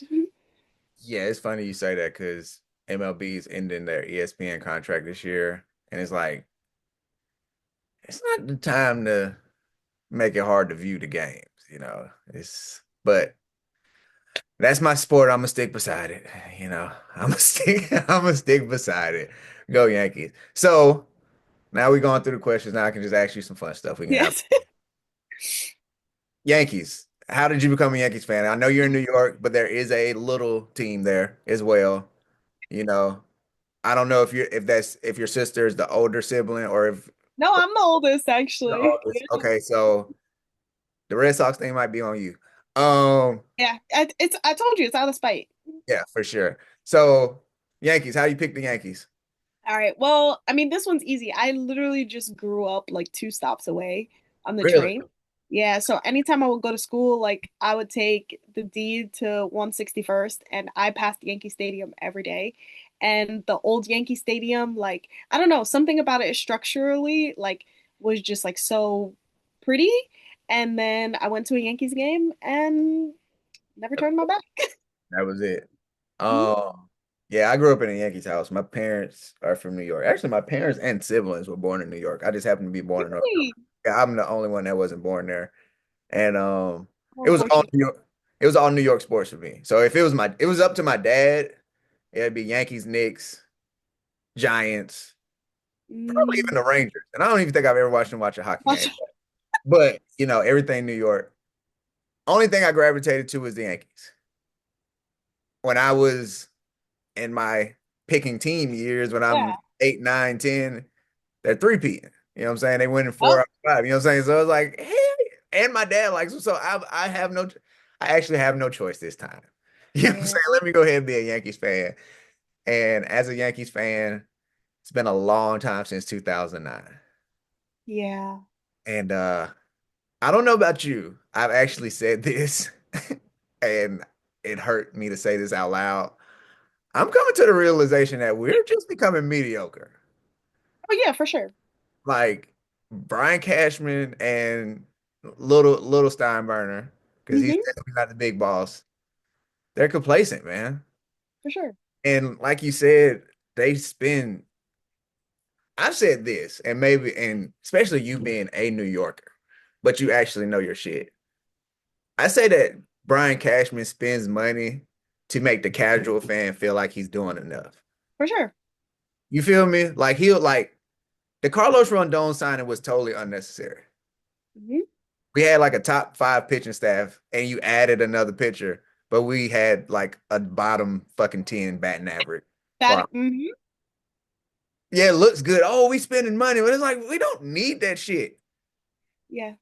Yeah, it's funny you say that because MLB is ending their ESPN contract this year, and it's like it's not the time to make it hard to view the games, you know. It's but that's my sport. I'm gonna stick beside it, you know. I'm gonna stick. I'm gonna stick beside it. Go Yankees. So now we're going through the questions. Now I can just ask you some fun stuff we can have. Yes. Yankees. How did you become a Yankees fan? I know you're in New York, but there is a little team there as well. You know, I don't know if your sister is the older sibling or if No, I'm the oldest the actually. oldest. Okay, so the Red Sox thing might be on you. Um, Yeah, I told you it's out of spite. yeah, for sure. So Yankees, how you pick the Yankees? All right. Well, I mean, this one's easy. I literally just grew up like two stops away on the Really? train. Yeah, so anytime I would go to school, like I would take the D to 161st and I passed Yankee Stadium every day. And the old Yankee Stadium, like, I don't know, something about it structurally, like, was just like so pretty. And then I went to a Yankees game and never turned my back. That was it. Mhm. Yeah, I grew up in a Yankees house. My parents are from New York. Actually, my parents and siblings were born in New York. I just happened to be born in North Really? Carolina. Yeah, I'm the only one that wasn't born there. And Oh, it was all unfortunate. New York, it was all New York sports for me. So if it was up to my dad, it'd be Yankees, Knicks, Giants, probably Mm, even the Rangers. And I don't even think I've ever watched him watch a hockey game. watch- But you know, everything New York. Only thing I gravitated to was the Yankees. When I was in my picking team years, when I'm yeah. 8, 9, 10, they're three-peating. You know what I'm saying? They winning four Oh, out of five. You know what I'm saying? So I was like, hey, and my dad likes them. So I have no, I actually have no choice this time. You know what I'm yeah. saying? Let me go ahead and be a Yankees fan. And as a Yankees fan, it's been a long time since 2009. Yeah. And I don't know about you. I've actually said this, and it hurt me to say this out loud. I'm coming to the realization that we're just becoming mediocre. Oh, yeah, for sure. Like Brian Cashman and little Steinbrenner, because he's Hmm. definitely not the big boss. They're complacent, man. For sure. And like you said, they spend. I've said this, and maybe, and especially you being a New Yorker, but you actually know your shit. I say that Brian Cashman spends money to make the casual fan feel like he's doing enough. For sure. You feel me? Like he'll like the Carlos Rondon signing was totally unnecessary. Hmm. We had like a top five pitching staff, and you added another pitcher, but we had like a bottom fucking 10 batting average. For That, our- yeah, it looks good. Oh, we spending money, but it's like we don't need that shit. yeah.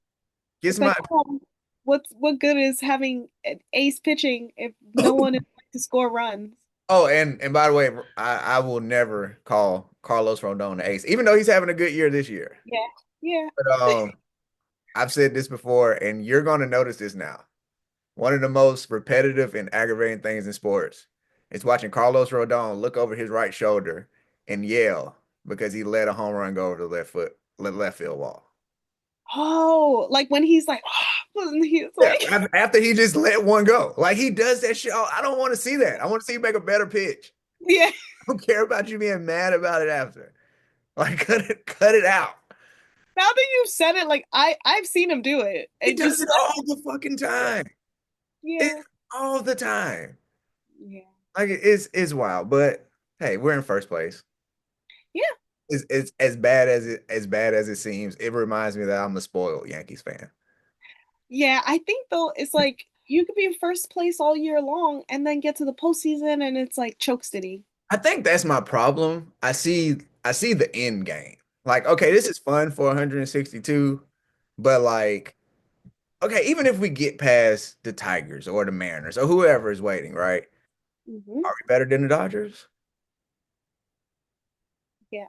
Get It's like, my oh, what good is having an ace pitching if no one is going to score runs? oh, and by the way, I will never call Carlos Rondon the ace, even though he's having a good year this year. Yeah. Yeah. But I've said this before, and you're going to notice this now. One of the most repetitive and aggravating things in sports is watching Carlos Rodon look over his right shoulder and yell because he let a home run go over the left field wall. Oh, like when he's like, and he's Yeah, like, after he just let one go, like he does that shit. Oh, I don't want to see that. I want to see you make a better pitch. yeah. I don't care about you being mad about it after. Like cut it out. Now that you've said it, like I've seen him do it. He It does just, it all the fucking yeah. time. It Yeah. all the time. Yeah. Like it's wild. But hey, we're in first place. Yeah. It's as bad as it seems. It reminds me that I'm a spoiled Yankees fan. Yeah, I think though it's like you could be in first place all year long and then get to the postseason and it's like choke city. I think that's my problem. I see the end game. Like, okay, this is fun for 162, but like okay, even if we get past the Tigers or the Mariners or whoever is waiting, right? Hmm. Are we better than the Dodgers? Yeah.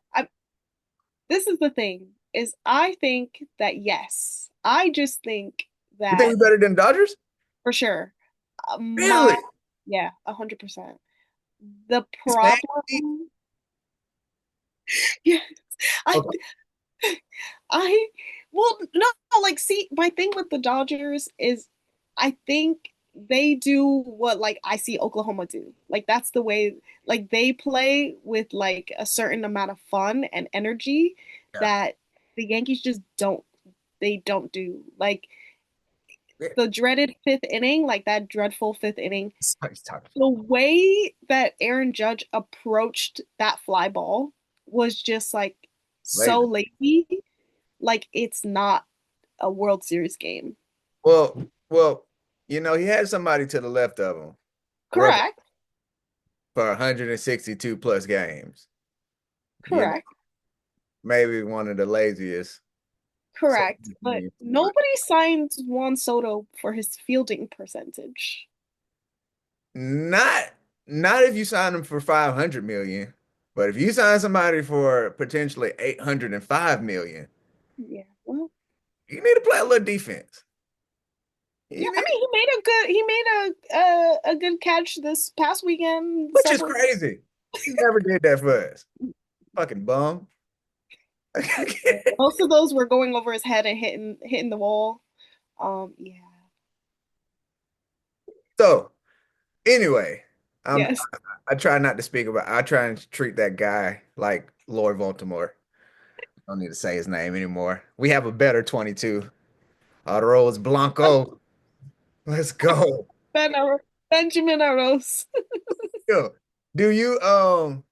This is the thing, is I think that yes. I just think You think that we're better than the Dodgers? for sure. My Really? Yeah, 100%. The This man- problem, yes, I Okay, I well, no, like, see, my thing with the Dodgers is I think they do what like I see Oklahoma do. Like that's the way like they play with like a certain amount of fun and energy yeah. that the Yankees just don't do. Like Yeah. the dreaded fifth inning, like that dreadful fifth inning, He's talking the way that Aaron Judge approached that fly ball was just like so later. lazy. Like it's not a World Series game. Well, he had somebody to the left of him working Correct. for 162 plus games. You know, Correct. maybe one of the laziest. So, Correct. But nobody signs Juan Soto for his fielding percentage. not not if you sign him for 500 million, but if you sign somebody for potentially 805 million, Yeah. Well, you need to play a little defense. yeah, You I need, mean he made a good catch this past weekend which is several. crazy. He never did that for us. Fucking bum. Most of those were going over his head and hitting the wall. Yeah. So anyway, I'm Yes. I try not to speak about I try and treat that guy like Lord Baltimore. Don't need to say his name anymore. We have a better 22. The roll is Blanco. Let's go. Ben Benjamin Aros. Yo, do you oh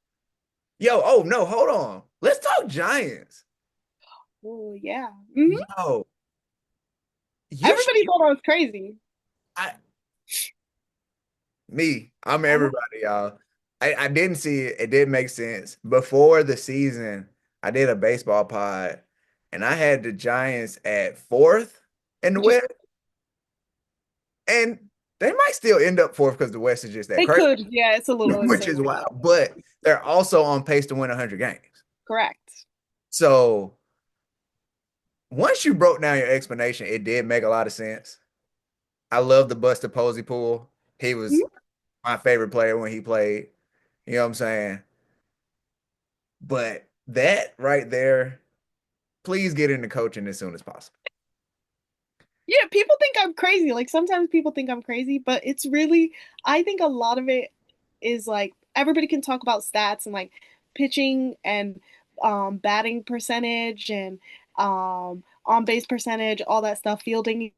no, hold on. Let's talk Giants. Oh yeah. Hmm. Yo, you Everybody thought I was crazy. I I'm Uh-huh. everybody, y'all. I didn't see it. It didn't make sense. Before the season, I did a baseball pod and I had the Giants at fourth in the Which is West. And they might still end up fourth because the West is just that they crazy, could. Yeah, it's a little which insane is right wild. now. But they're also on pace to win 100 games. Correct. So once you broke down your explanation, it did make a lot of sense. I love the Buster Posey pool. He was Mhm. my favorite player when he played. You know what I'm saying? But that right there, please get into coaching as soon as possible. Yeah, people think I'm crazy. Like sometimes people think I'm crazy, but it's really I think a lot of it is like everybody can talk about stats and like pitching and batting percentage and on base percentage, all that stuff, fielding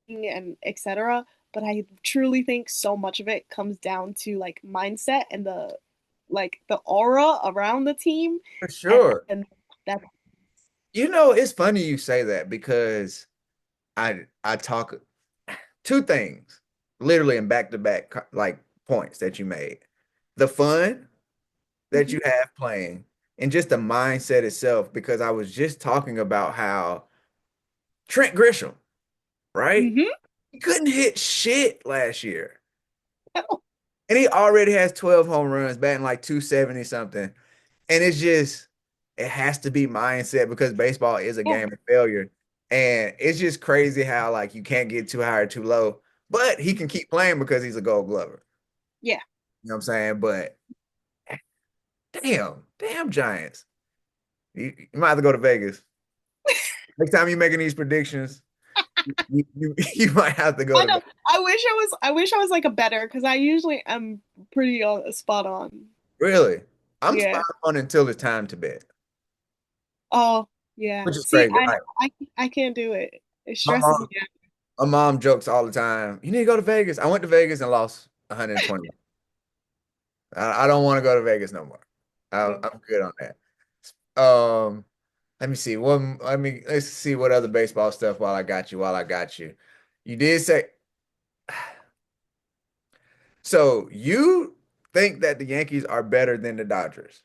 and etc. But I truly think so much of it comes down to like mindset and the aura around the team For and, sure. and that It's funny you say that because I talk two things literally in back-to-back like points that you made. The fun that Mhm. you have playing and just the mindset itself because I was just talking about how Trent Grisham, right? Mhm. He couldn't hit shit last year. And he already has 12 home runs, batting like 270 something. And it has to be mindset because baseball is a Yeah. game of failure. And it's just crazy how like you can't get too high or too low, but he can keep playing because he's a gold glover. Yeah. You know what I'm saying? But damn Giants. You might have to go to Vegas. Next time you're making these predictions, you might have to go I to know. Vegas. I wish I was like a better because I usually am pretty spot on. Really? I'm spot Yeah. on until it's time to bet, Oh, yeah. which is See, crazy. Like I can't do it. It my stresses mom, me out. my mom jokes all the time. You need to go to Vegas. I went to Vegas and lost 120. I don't want to go to Vegas no more. No. I'm good on that. Let me see. Let's see what other baseball stuff while I got you. While I got you, you did say so. You think that the Yankees are better than the Dodgers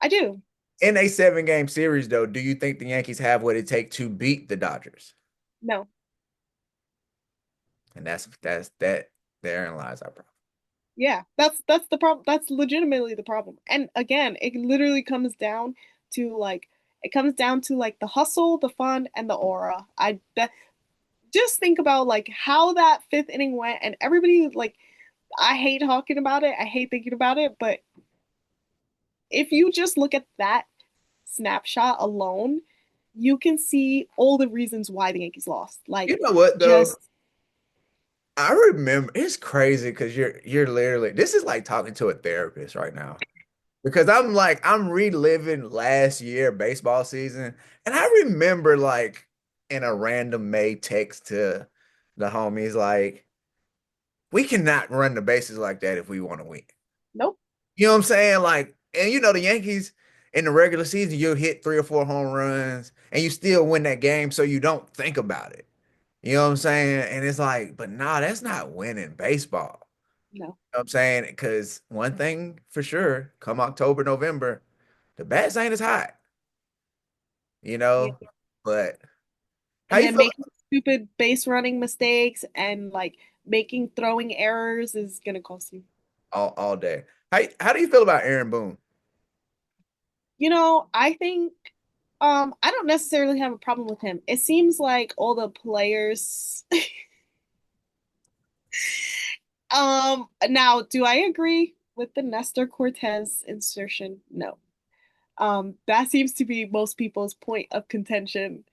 I do. in a 7 game series, though? Do you think the Yankees have what it takes to beat the Dodgers? No. And that's that therein lies our problem. Yeah, that's the problem. That's legitimately the problem. And again, it literally comes down to like the hustle, the fun, and the aura. I that just think about like how that fifth inning went, and everybody like I hate talking about it. I hate thinking about it, but if you just look at that snapshot alone, you can see all the reasons why the Yankees lost. You Like know what though? just I remember it's crazy because you're literally this is like talking to a therapist right now. Because I'm reliving last year baseball season, and I remember like in a random May text to the homies like we cannot run the bases like that if we want to win. nope. You know what I'm saying? Like, and you know the Yankees in the regular season, you'll hit 3 or 4 home runs and you still win that game, so you don't think about it. You know what I'm saying? And it's like, but nah, that's not winning baseball. No. You know what I'm saying? Because one thing for sure, come October, November, the bats ain't as hot, you Yeah. know? But how And you then feel making stupid base running mistakes and like making throwing errors is gonna cost you. all day? How do you feel about Aaron Boone? I think I don't necessarily have a problem with him. It seems like all the players now do I agree with the Nestor Cortez insertion? No. That seems to be most people's point of contention.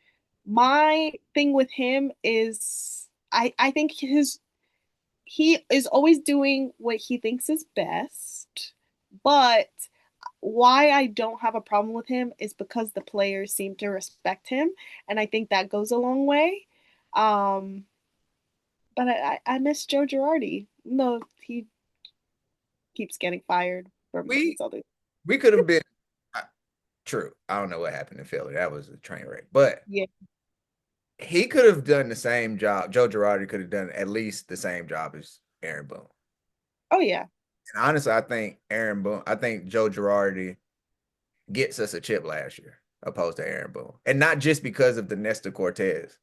My thing with him is I think he is always doing what he thinks is best, but why I don't have a problem with him is because the players seem to respect him, and I think that goes a long way. Um, but I miss Joe Girardi. No, he keeps getting fired from We his other. we could have been uh, true. I don't know what happened in Philly. That was a train wreck. But Yeah. he could have done the same job. Joe Girardi could have done at least the same job as Aaron Boone. Oh yeah. And honestly, I think Joe Girardi gets us a chip last year, opposed to Aaron Boone. And not just because of the Nestor Cortez.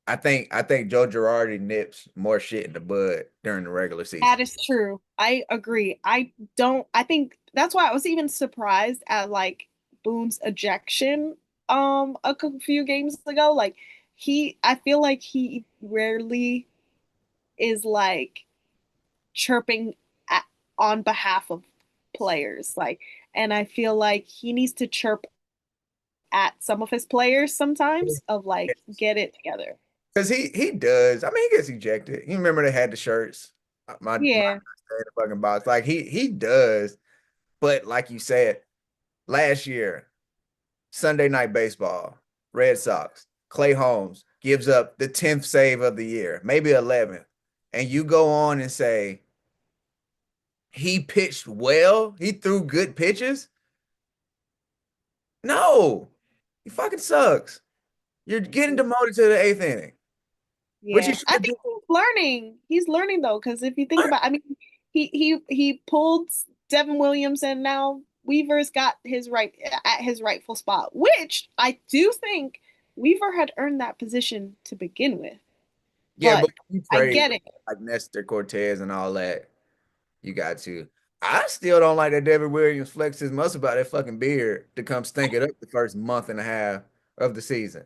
I think Joe Girardi nips more shit in the bud during the regular season. That is true. I agree. I think that's why I was even surprised at like Boone's ejection few games ago. Like I feel like he rarely is like chirping at, on behalf of players. Like and I feel like he needs to chirp at some of his players sometimes of like get it together. Because he does. I mean, he gets ejected. You remember they had the shirts. My in Yeah. the fucking box. Like he does. But like you said, last year, Sunday Night Baseball, Red Sox, Clay Holmes gives up the 10th save of the year, maybe 11th. And you go on and say he pitched well, he threw good pitches. No, he fucking sucks. You're getting demoted to the eighth inning, which you Yeah, should I have think did. he's learning. He's learning though, because if you think about, I mean, he pulled Devin Williams, and now Weaver's got his right at his rightful spot, which I do think Weaver had earned that position to begin with. Yeah, But but you I trade get it. like Nestor Cortez and all that. You got to. I still don't like that David Williams flexed his muscle about that fucking beard to come stink it up the first month and a half of the season.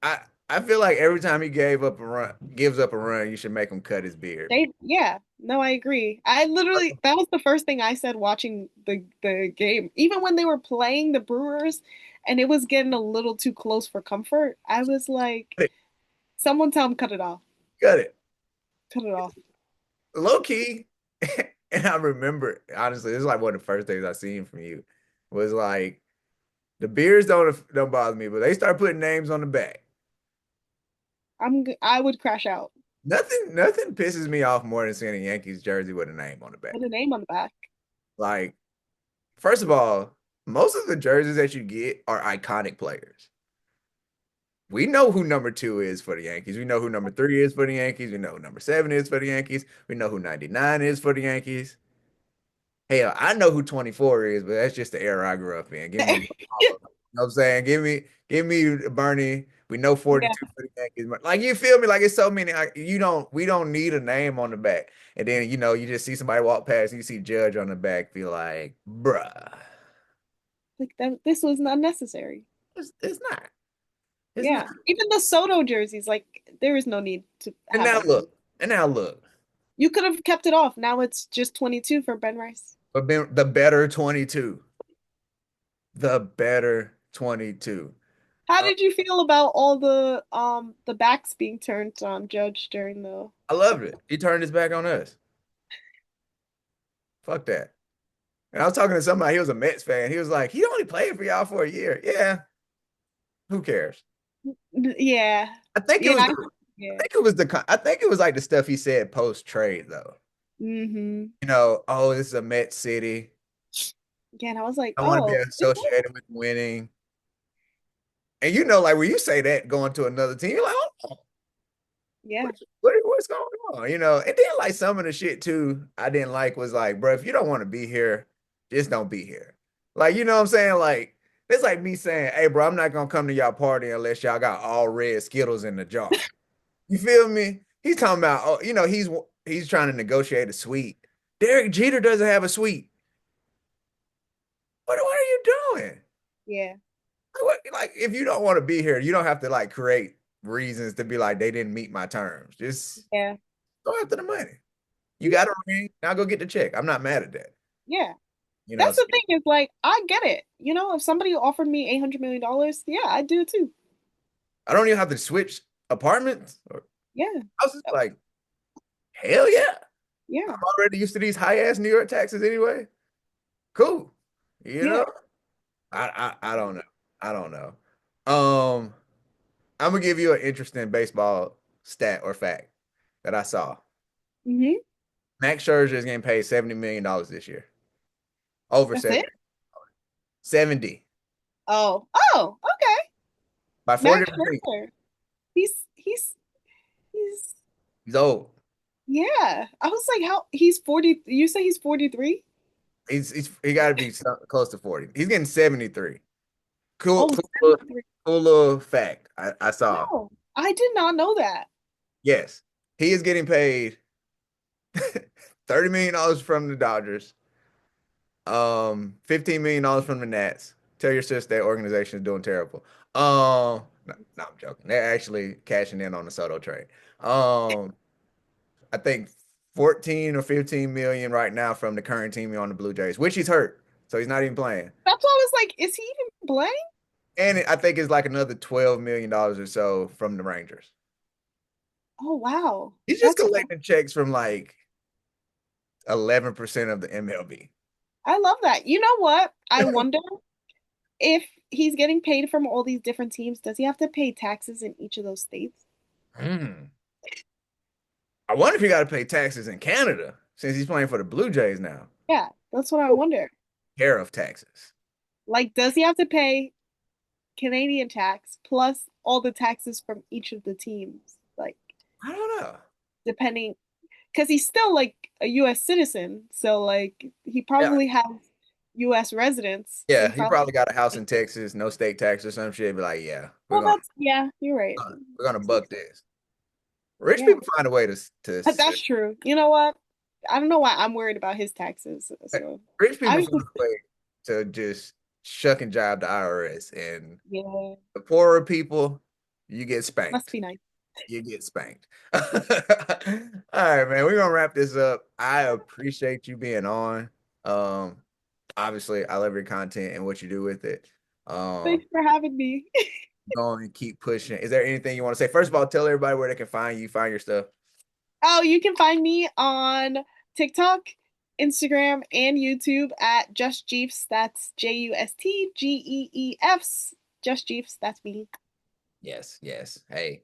I I feel like every time he gives up a run, you should make him cut his beard. Yeah, no, I agree. I literally that was the first thing I said watching the game. Even when they were playing the Brewers, and it was getting a little too close for comfort, I was like, Cut it. someone tell him cut it off. Cut it. Cut it off. Low key. And I remember, honestly, this is like one of the first things I seen from you was like the beards don't bother me, but they start putting names on the back. I would crash out. Nothing pisses me off more than seeing a Yankees jersey with a name on the back. Put a name on the back. Like, first of all, most of the jerseys that you get are iconic players. We know who number 2 is for the Yankees. We know who number 3 is for the Yankees. We know who number 7 is for the Yankees. We know who 99 is for the Yankees. Hell, I know who 24 is, but that's just the era I grew up in. Give me, you know what I'm saying? Give me We know Yeah. 42 for the Yankees. Like you feel me? Like it's so many. Like, we don't need a name on the back. And then you just see somebody walk past and you see Judge on the back, be like, bruh. Like that, this was unnecessary. It's not. It's not. Yeah. Even the Soto jerseys, like there is no need to And have now that many. look. And now look. You could have kept it off. Now it's just 22 for Ben Rice. But the better 22. The better 22. How Uh, did you feel about all the backs being turned on Judge during the I loved it. He turned his back on us. Fuck that. And I was talking to somebody, he was a Mets fan. He was like, he only played for y'all for a year. Yeah, who cares? Yeah. I think it Yeah. was I Yeah. think it was I think it was like the stuff he said post trade though. Mm-hmm. Oh, this is a Met city. Yeah, and I was like, I want to be oh, is it? associated with winning. And like when you say that going to another team, you're like, oh, Yeah. what's going on? And then like some of the shit too, I didn't like was like, bro, if you don't want to be here, just don't be here. Like, you know what I'm saying? Like, it's like me saying, hey, bro, I'm not gonna come to y'all party unless y'all got all red Skittles in the jar. You feel me? He's talking about, oh, he's trying to negotiate a suite. Derek Jeter doesn't have a suite. What are you doing? Yeah. Like, if you don't want to be here, you don't have to like create reasons to be like they didn't meet my terms. Just Yeah. go after the money. You got a ring, now go get the check. I'm not mad at that. Yeah. You know, That's the thing is like I get it. You know, if somebody offered me $800 million, yeah, I'd do it too. I don't even have to switch apartments or Yeah. houses. Like, hell yeah. Yeah. I'm already used to these high ass New York taxes anyway. Cool. You Yeah. know, I don't know. I don't know. Um, I'm gonna give you an interesting baseball stat or fact that I saw. Hmm. Max Scherzer is getting paid $70 million this year. Over That's it? 70. 70 Oh. Oh, okay. by four Max different teams. Scherzer. He's He's old. yeah. I was like, how he's 40. You say he's 43? He got to be close to 40. He's getting 73. Cool, Oh, cool, little- 73. cool little fact I saw. No, I did not know that. Yes, he is getting paid $30 million from the Dodgers, $15 million from the Nats. Tell your sister that organization is doing terrible. No, no, I'm joking. They're actually cashing in on the Soto trade. I think 14 or 15 million right now from the current team on the Blue Jays, which he's hurt, so he's not even playing. That's why I was like, is he even playing? And I think it's like another $12 million or so from the Rangers. Oh wow. He's just That's collecting checks from like 11% of the MLB. I love that. You know what? I wonder if he's getting paid from all these different teams, does he have to pay taxes in each of those states? Hmm. I wonder if he got to pay taxes in Canada since he's playing for the Blue Jays now. Yeah, that's what I wonder. Care of taxes. Like, does he have to pay Canadian tax plus all the taxes from each of the teams? Like, I don't know. depending, because he's still like a US citizen, so like he Yeah, probably has US residence yeah. and He probably probably got a house in Texas, no state tax or some shit. Be like, yeah, well that's yeah, you're right. we're gonna buck this. Rich Yeah. people find a way to That's true. You know what? I don't know why I'm worried about his taxes. So rich I people was find just a way to just shuck and jive the IRS, and yeah, the poorer people, you get must spanked. be nice. You get spanked. All right, man. We're gonna wrap this up. I appreciate you being on. Um, Obviously, I love your content and what you do with it. Thanks for having me. Going and keep pushing. Is there anything you want to say? First of all, tell everybody where they can find you, find your stuff. Oh, you can find me on TikTok, Instagram, and YouTube at Just Jeeves. That's JUSTGEEFs. Just Jeeves. That's me. Yes, yes. Hey,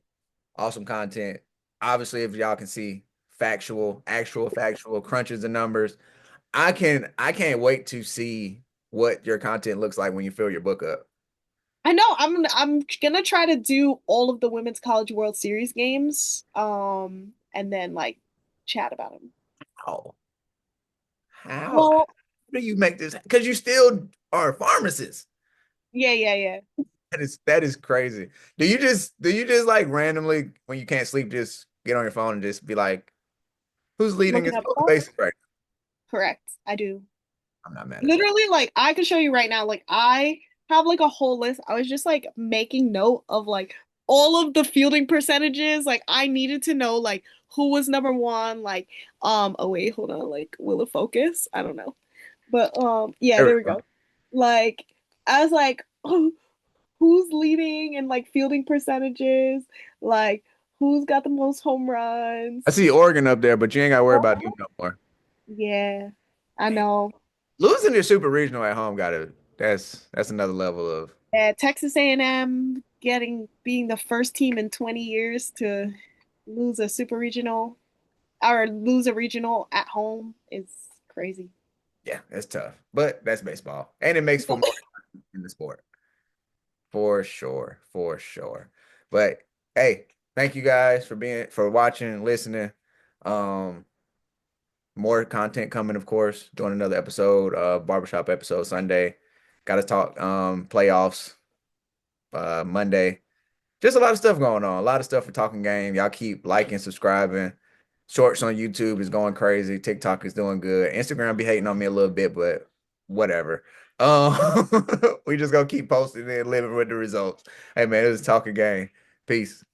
awesome content. Obviously, if y'all can see factual, actual factual crunches and numbers, I can't wait to see what your content looks like when you fill your book up. I know. I'm gonna try to do all of the Women's College World Series games. And then like chat about them. How? How? How Well, do you make this? Because you still are a pharmacist. yeah, yeah, yeah. That is crazy. Do you just like randomly when you can't sleep just get on your phone and just be like, who's leading Looking his up most stuff? basic right Correct. I do. now? I'm not mad at that. Literally, like I can show you right now. Like I have like a whole list. I was just like making note of like all of the fielding percentages. Like I needed to know like who was number one. Like oh wait, hold on. Like will it focus? I don't know. But yeah, There we there we go. go. Like I was like, oh, who's leading and like fielding percentages? Like who's got the most home I runs? see Oregon up there, but you ain't got to worry about Uh-huh. them no more. Yeah, I Man, know. losing your super regional at home got to that's another level of Texas A&M getting being the first team in 20 years to lose a super regional or lose a regional at home is crazy. yeah, it's tough. But that's baseball. And it makes for more in the sport. For sure. For sure. But hey, thank you guys for watching and listening. Um More content coming, of course. Doing another episode, barbershop episode Sunday. Got to talk playoffs Monday. Just a lot of stuff going on. A lot of stuff for Talking Game. Y'all keep liking, subscribing. Shorts on YouTube is going crazy. TikTok is doing good. Instagram be hating on me a little bit, but whatever. Um, we just gonna keep posting and living with the results. Hey man, it was Talking Game. Peace.